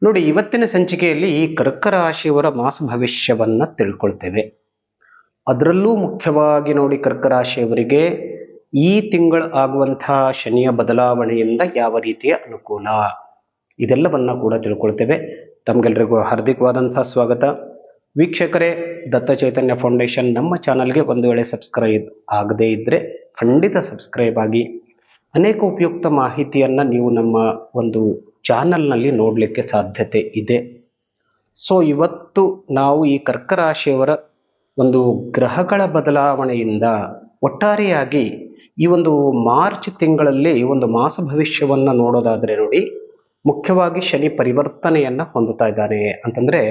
ನೋಡಿ, ಇವತ್ತಿನ ಸಂಚಿಕೆಯಲ್ಲಿ ಈ ಕರ್ಕ ರಾಶಿಯವರ ಮಾಸ ಭವಿಷ್ಯವನ್ನ ತಿಳ್ಕೊಳ್ತೇವೆ. ಅದರಲ್ಲೂ ಮುಖ್ಯವಾಗಿ ನೋಡಿ, ಕರ್ಕ ರಾಶಿಯವರಿಗೆ ಈ ತಿಂಗಳು ಆಗುವಂತಹ ಶನಿಯ ಬದಲಾವಣೆಯಿಂದ ಯಾವ ರೀತಿಯ ಅನುಕೂಲ, ಇದೆಲ್ಲವನ್ನ ಕೂಡ ತಿಳ್ಕೊಳ್ತೇವೆ. ತಮ್ಗೆಲ್ರಿಗೂ ಹಾರ್ದಿಕವಾದಂತಹ ಸ್ವಾಗತ. ವೀಕ್ಷಕರೇ, ದತ್ತ ಚೈತನ್ಯ ಫೌಂಡೇಶನ್ ನಮ್ಮ ಚಾನಲ್ಗೆ ಒಂದು ವೇಳೆ ಸಬ್ಸ್ಕ್ರೈಬ್ ಆಗದೇ ಇದ್ದರೆ ಖಂಡಿತ ಸಬ್ಸ್ಕ್ರೈಬ್ ಆಗಿ. ಅನೇಕ ಉಪಯುಕ್ತ ಮಾಹಿತಿಯನ್ನು ನೀವು ನಮ್ಮ ಒಂದು ಚಾನಲ್ನಲ್ಲಿ ನೋಡಲಿಕ್ಕೆ ಸಾಧ್ಯತೆ ಇದೆ. ಸೊ ಇವತ್ತು ನಾವು ಈ ಕರ್ಕ ರಾಶಿಯವರ ಒಂದು ಗ್ರಹಗಳ ಬದಲಾವಣೆಯಿಂದ ಒಟ್ಟಾರೆಯಾಗಿ ಈ ಒಂದು ಮಾರ್ಚ್ ತಿಂಗಳಲ್ಲಿ ಒಂದು ಮಾಸ ಭವಿಷ್ಯವನ್ನು ನೋಡೋದಾದರೆ ನೋಡಿ, ಮುಖ್ಯವಾಗಿ ಶನಿ ಪರಿವರ್ತನೆಯನ್ನು ಹೊಂದುತ್ತಾ ಇದ್ದಾನೆ. ಅಂತಂದರೆ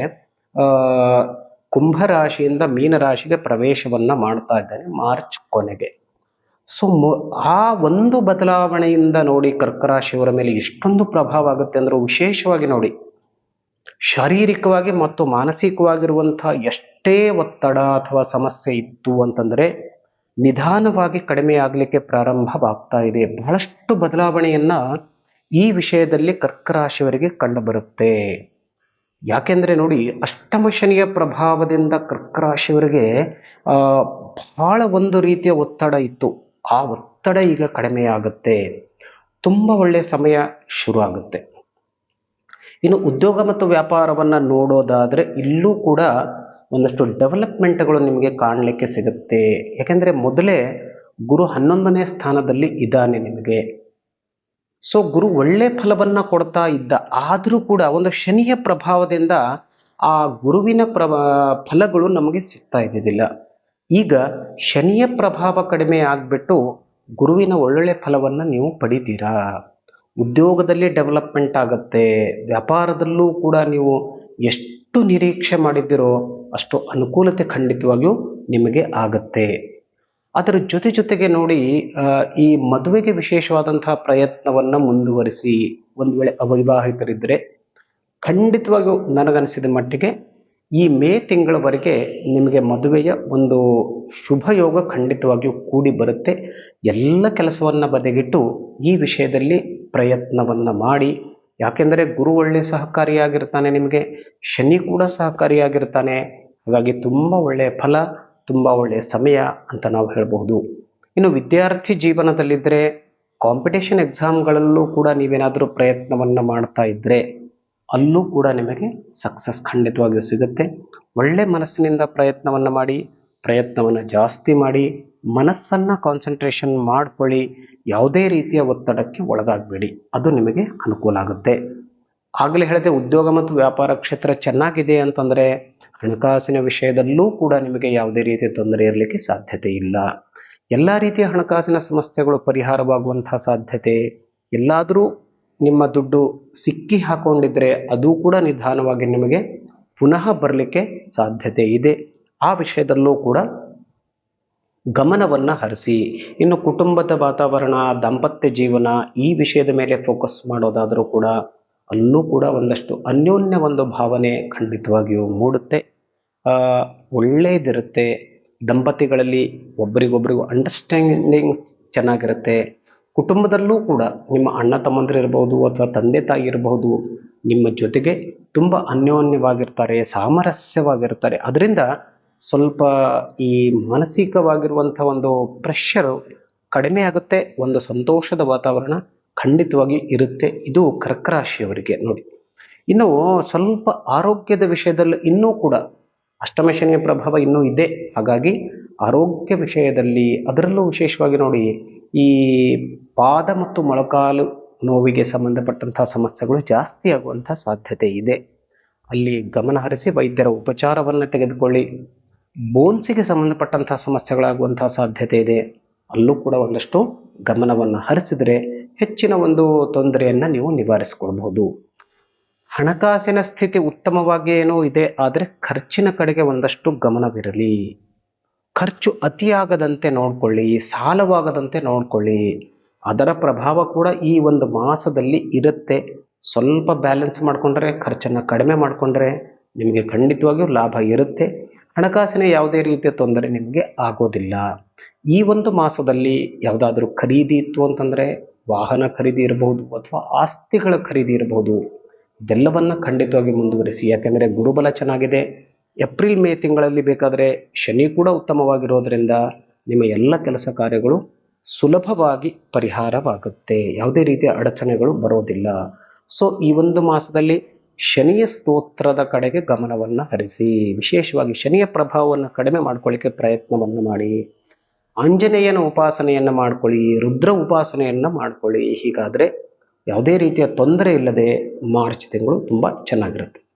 ಕುಂಭರಾಶಿಯಿಂದ ಮೀನರಾಶಿಗೆ ಪ್ರವೇಶವನ್ನು ಮಾಡ್ತಾ ಇದ್ದಾನೆ ಮಾರ್ಚ್ ಕೊನೆಗೆ. ಸೊ ಆ ಒಂದು ಬದಲಾವಣೆಯಿಂದ ನೋಡಿ ಕರ್ಕ ರಾಶಿಯವರ ಮೇಲೆ ಎಷ್ಟೊಂದು ಪ್ರಭಾವ ಆಗುತ್ತೆ ಅಂದ್ರೆ, ವಿಶೇಷವಾಗಿ ನೋಡಿ, ಶಾರೀರಿಕವಾಗಿ ಮತ್ತು ಮಾನಸಿಕವಾಗಿರುವಂತಹ ಎಷ್ಟೇ ಒತ್ತಡ ಅಥವಾ ಸಮಸ್ಯೆ ಇತ್ತು ಅಂತಂದ್ರೆ ನಿಧಾನವಾಗಿ ಕಡಿಮೆ ಆಗಲಿಕ್ಕೆ ಪ್ರಾರಂಭವಾಗ್ತಾ ಇದೆ. ಬಹಳಷ್ಟು ಬದಲಾವಣೆಯನ್ನ ಈ ವಿಷಯದಲ್ಲಿ ಕರ್ಕ ರಾಶಿಯವರಿಗೆ ಕಂಡು ಬರುತ್ತೆ. ಯಾಕೆಂದ್ರೆ ನೋಡಿ, ಅಷ್ಟಮ ಶನಿಯ ಪ್ರಭಾವದಿಂದ ಕರ್ಕ ರಾಶಿಯವರಿಗೆ ಬಹಳ ಒಂದು ರೀತಿಯ ಒತ್ತಡ ಇತ್ತು. ಆ ಒತ್ತಡ ಈಗ ಕಡಿಮೆ ಆಗುತ್ತೆ. ತುಂಬಾ ಒಳ್ಳೆಯ ಸಮಯ ಶುರು ಆಗುತ್ತೆ. ಇನ್ನು ಉದ್ಯೋಗ ಮತ್ತು ವ್ಯಾಪಾರವನ್ನ ನೋಡೋದಾದ್ರೆ ಇಲ್ಲೂ ಕೂಡ ಒಂದಷ್ಟು ಡೆವಲಪ್ಮೆಂಟ್ಗಳು ನಿಮಗೆ ಕಾಣಲಿಕ್ಕೆ ಸಿಗುತ್ತೆ. ಯಾಕೆಂದ್ರೆ ಮೊದಲೇ ಗುರು 11ನೇ ಸ್ಥಾನದಲ್ಲಿ ಇದ್ದಾನೆ ನಿಮಗೆ. ಸೊ ಗುರು ಒಳ್ಳೆ ಫಲವನ್ನ ಕೊಡ್ತಾ ಇದ್ದ, ಆದರೂ ಕೂಡ ಒಂದು ಶನಿಯ ಪ್ರಭಾವದಿಂದ ಆ ಗುರುವಿನ ಫಲಗಳು ನಮಗೆ ಸಿಗ್ತಾ ಇದ್ದಿದ್ದಿಲ್ಲ. ಈಗ ಶನಿಯ ಪ್ರಭಾವ ಕಡಿಮೆ ಆಗ್ಬಿಟ್ಟು ಗುರುವಿನ ಒಳ್ಳೊಳ್ಳೆ ಫಲವನ್ನ ನೀವು ಪಡಿತೀರಾ. ಉದ್ಯೋಗದಲ್ಲಿ ಡೆವಲಪ್ಮೆಂಟ್ ಆಗುತ್ತೆ. ವ್ಯಾಪಾರದಲ್ಲೂ ಕೂಡ ನೀವು ಎಷ್ಟು ನಿರೀಕ್ಷೆ ಮಾಡಿದ್ದೀರೋ ಅಷ್ಟು ಅನುಕೂಲತೆ ಖಂಡಿತವಾಗಿಯೂ ನಿಮಗೆ ಆಗತ್ತೆ. ಅದರ ಜೊತೆಗೆ ನೋಡಿ, ಈ ಮದುವೆಗೆ ವಿಶೇಷವಾದಂತಹ ಪ್ರಯತ್ನವನ್ನ ಮುಂದುವರಿಸಿ. ಒಂದು ವೇಳೆ ಅವಿವಾಹಿತರಿದ್ದರೆ ಖಂಡಿತವಾಗಿಯೂ ನನಗನಿಸಿದ ಮಟ್ಟಿಗೆ ಈ ಮೇ ತಿಂಗಳವರೆಗೆ ನಿಮಗೆ ಮದುವೆಯ ಒಂದು ಶುಭ ಯೋಗ ಖಂಡಿತವಾಗಿಯೂ ಕೂಡಿ ಬರುತ್ತೆ. ಎಲ್ಲ ಕೆಲಸವನ್ನ ಬದಿಗಿಟ್ಟು ಈ ವಿಷಯದಲ್ಲಿ ಪ್ರಯತ್ನವನ್ನ ಮಾಡಿ. ಯಾಕೆಂದರೆ ಗುರು ಒಳ್ಳೆ ಸಹಕಾರಿಯಾಗಿರ್ತಾನೆ, ನಿಮಗೆ ಶನಿ ಕೂಡ ಸಹಕಾರಿಯಾಗಿರ್ತಾನೆ. ಹಾಗಾಗಿ ತುಂಬ ಒಳ್ಳೆಯ ಫಲ, ತುಂಬ ಒಳ್ಳೆಯ ಸಮಯ ಅಂತ ನಾವು ಹೇಳಬಹುದು. ಇನ್ನು ವಿದ್ಯಾರ್ಥಿ ಜೀವನದಲ್ಲಿದ್ದರೆ, ಕಾಂಪಿಟೇಷನ್ ಎಕ್ಸಾಮ್ಗಳಲ್ಲೂ ಕೂಡ ನೀವೇನಾದರೂ ಪ್ರಯತ್ನವನ್ನ ಮಾಡ್ತಾ ಇದ್ರೆ ಅಲ್ಲೂ ಕೂಡ ನಿಮಗೆ ಸಕ್ಸಸ್ ಖಂಡಿತವಾಗಿಯೂ ಸಿಗುತ್ತೆ. ಒಳ್ಳೆ ಮನಸ್ಸಿನಿಂದ ಪ್ರಯತ್ನವನ್ನು ಮಾಡಿ, ಪ್ರಯತ್ನವನ್ನು ಜಾಸ್ತಿ ಮಾಡಿ, ಮನಸ್ಸನ್ನು ಕಾನ್ಸಂಟ್ರೇಷನ್ ಮಾಡ್ಕೊಳ್ಳಿ. ಯಾವುದೇ ರೀತಿಯ ಒತ್ತಡಕ್ಕೆ ಒಳಗಾಗಬೇಡಿ, ಅದು ನಿಮಗೆ ಅನುಕೂಲ ಆಗುತ್ತೆ. ಆಗಲೇ ಹೇಳಿದೆ, ಉದ್ಯೋಗ ಮತ್ತು ವ್ಯಾಪಾರ ಕ್ಷೇತ್ರ ಚೆನ್ನಾಗಿದೆ ಅಂತಂದರೆ ಹಣಕಾಸಿನ ವಿಷಯದಲ್ಲೂ ಕೂಡ ನಿಮಗೆ ಯಾವುದೇ ರೀತಿಯ ತೊಂದರೆ ಇರಲಿಕ್ಕೆ ಸಾಧ್ಯತೆ ಇಲ್ಲ. ಎಲ್ಲ ರೀತಿಯ ಹಣಕಾಸಿನ ಸಮಸ್ಯೆಗಳು ಪರಿಹಾರವಾಗುವಂತಹ ಸಾಧ್ಯತೆ. ಎಲ್ಲಾದರೂ ನಿಮ್ಮ ದುಡ್ಡು ಸಿಕ್ಕಿ ಹಾಕೊಂಡಿದ್ರೆ ಅದು ಕೂಡ ನಿಧಾನವಾಗಿ ನಿಮಗೆ ಪುನಃ ಬರಲಿಕ್ಕೆ ಸಾಧ್ಯತೆ ಇದೆ. ಆ ವಿಷಯದಲ್ಲೂ ಕೂಡ ಗಮನವನ್ನು ಹರಿಸಿ. ಇನ್ನು ಕುಟುಂಬದ ವಾತಾವರಣ, ದಾಂಪತ್ಯ ಜೀವನ, ಈ ವಿಷಯದ ಮೇಲೆ ಫೋಕಸ್ ಮಾಡೋದಾದರೂ ಕೂಡ ಅಲ್ಲೂ ಕೂಡ ಒಂದಷ್ಟು ಅನ್ಯೋನ್ಯ ಒಂದು ಭಾವನೆ ಖಂಡಿತವಾಗಿಯೂ ಮೂಡುತ್ತೆ. ಒಳ್ಳೆಯದಿರುತ್ತೆ. ದಂಪತಿಗಳಲ್ಲಿ ಒಬ್ಬರಿಗೊಬ್ಬರಿಗೂ ಅಂಡರ್ಸ್ಟ್ಯಾಂಡಿಂಗ್ ಚೆನ್ನಾಗಿರುತ್ತೆ. ಕುಟುಂಬದಲ್ಲೂ ಕೂಡ ನಿಮ್ಮ ಅಣ್ಣ ತಮ್ಮಂದಿರಿರ್ಬೋದು ಅಥವಾ ತಂದೆ ತಾಯಿ ಇರಬಹುದು, ನಿಮ್ಮ ಜೊತೆಗೆ ತುಂಬ ಅನ್ಯೋನ್ಯವಾಗಿರ್ತಾರೆ, ಸಾಮರಸ್ಯವಾಗಿರ್ತಾರೆ. ಅದರಿಂದ ಸ್ವಲ್ಪ ಈ ಮಾನಸಿಕವಾಗಿರುವಂಥ ಒಂದು ಪ್ರೆಷರು ಕಡಿಮೆ ಆಗುತ್ತೆ. ಒಂದು ಸಂತೋಷದ ವಾತಾವರಣ ಖಂಡಿತವಾಗಿ ಇರುತ್ತೆ. ಇದು ಕರ್ಕ ರಾಶಿಯವರಿಗೆ ನೋಡಿ. ಇನ್ನು ಸ್ವಲ್ಪ ಆರೋಗ್ಯದ ವಿಷಯದಲ್ಲಿ ಇನ್ನೂ ಕೂಡ ಅಷ್ಟಮ ಶನಿಯ ಪ್ರಭಾವ ಇನ್ನೂ ಇದೆ. ಹಾಗಾಗಿ ಆರೋಗ್ಯ ವಿಷಯದಲ್ಲಿ, ಅದರಲ್ಲೂ ವಿಶೇಷವಾಗಿ ನೋಡಿ, ಈ ಪಾದ ಮತ್ತು ಮೊಳಕಾಲು ನೋವಿಗೆ ಸಂಬಂಧಪಟ್ಟಂತಹ ಸಮಸ್ಯೆಗಳು ಜಾಸ್ತಿ ಆಗುವಂತಹ ಸಾಧ್ಯತೆ ಇದೆ. ಅಲ್ಲಿ ಗಮನ ಹರಿಸಿ ವೈದ್ಯರ ಉಪಚಾರವನ್ನು ತೆಗೆದುಕೊಳ್ಳಿ. ಬೋನ್ಸಿಗೆ ಸಂಬಂಧಪಟ್ಟಂತಹ ಸಮಸ್ಯೆಗಳಾಗುವಂತಹ ಸಾಧ್ಯತೆ ಇದೆ. ಅಲ್ಲೂ ಕೂಡ ಒಂದಷ್ಟು ಗಮನವನ್ನು ಹರಿಸಿದರೆ ಹೆಚ್ಚಿನ ಒಂದು ತೊಂದರೆಯನ್ನು ನೀವು ನಿವಾರಿಸಿಕೊಳ್ಬಹುದು. ಹಣಕಾಸಿನ ಸ್ಥಿತಿ ಉತ್ತಮವಾಗಿ ಏನೋ ಇದೆ, ಆದರೆ ಖರ್ಚಿನ ಕಡೆಗೆ ಒಂದಷ್ಟು ಗಮನವಿರಲಿ. ಖರ್ಚು ಅತಿಯಾಗದಂತೆ ನೋಡ್ಕೊಳ್ಳಿ, ಸಾಲವಾಗದಂತೆ ನೋಡ್ಕೊಳ್ಳಿ. ಅದರ ಪ್ರಭಾವ ಕೂಡ ಈ ಒಂದು ಮಾಸದಲ್ಲಿ ಇರುತ್ತೆ. ಸ್ವಲ್ಪ ಬ್ಯಾಲೆನ್ಸ್ ಮಾಡಿಕೊಂಡ್ರೆ, ಖರ್ಚನ್ನು ಕಡಿಮೆ ಮಾಡಿಕೊಂಡ್ರೆ ನಿಮಗೆ ಖಂಡಿತವಾಗಿಯೂ ಲಾಭ ಇರುತ್ತೆ. ಹಣಕಾಸಿನ ಯಾವುದೇ ರೀತಿಯ ತೊಂದರೆ ನಿಮಗೆ ಆಗೋದಿಲ್ಲ. ಈ ಒಂದು ಮಾಸದಲ್ಲಿ ಯಾವುದಾದ್ರೂ ಖರೀದಿ ಇತ್ತು ಅಂತಂದರೆ, ವಾಹನ ಖರೀದಿ ಇರಬಹುದು ಅಥವಾ ಆಸ್ತಿಗಳ ಖರೀದಿ ಇರಬಹುದು, ಇದೆಲ್ಲವನ್ನ ಖಂಡಿತವಾಗಿ ಮುಂದುವರಿಸಿ. ಯಾಕೆಂದರೆ ಗುರುಬಲ ಚೆನ್ನಾಗಿದೆ. ಏಪ್ರಿಲ್ ಮೇ ತಿಂಗಳಲ್ಲಿ ಬೇಕಾದರೆ ಶನಿ ಕೂಡ ಉತ್ತಮವಾಗಿರೋದ್ರಿಂದ ನಿಮ್ಮ ಎಲ್ಲ ಕೆಲಸ ಕಾರ್ಯಗಳು ಸುಲಭವಾಗಿ ಪರಿಹಾರವಾಗುತ್ತೆ. ಯಾವುದೇ ರೀತಿಯ ಅಡಚಣೆಗಳು ಬರೋದಿಲ್ಲ. ಸೊ ಈ ಒಂದು ಮಾಸದಲ್ಲಿ ಶನಿಯ ಸ್ತೋತ್ರದ ಕಡೆಗೆ ಗಮನವನ್ನು ಹರಿಸಿ, ವಿಶೇಷವಾಗಿ ಶನಿಯ ಪ್ರಭಾವವನ್ನು ಕಡಿಮೆ ಮಾಡ್ಕೊಳ್ಳಿಕ್ಕೆ ಪ್ರಯತ್ನವನ್ನು ಮಾಡಿ. ಆಂಜನೇಯನ ಉಪಾಸನೆಯನ್ನು ಮಾಡ್ಕೊಳ್ಳಿ, ರುದ್ರ ಉಪಾಸನೆಯನ್ನು ಮಾಡ್ಕೊಳ್ಳಿ. ಹೀಗಾದರೆ ಯಾವುದೇ ರೀತಿಯ ತೊಂದರೆ ಇಲ್ಲದೆ ಮಾರ್ಚ್ ತಿಂಗಳು ತುಂಬ ಚೆನ್ನಾಗಿರುತ್ತೆ.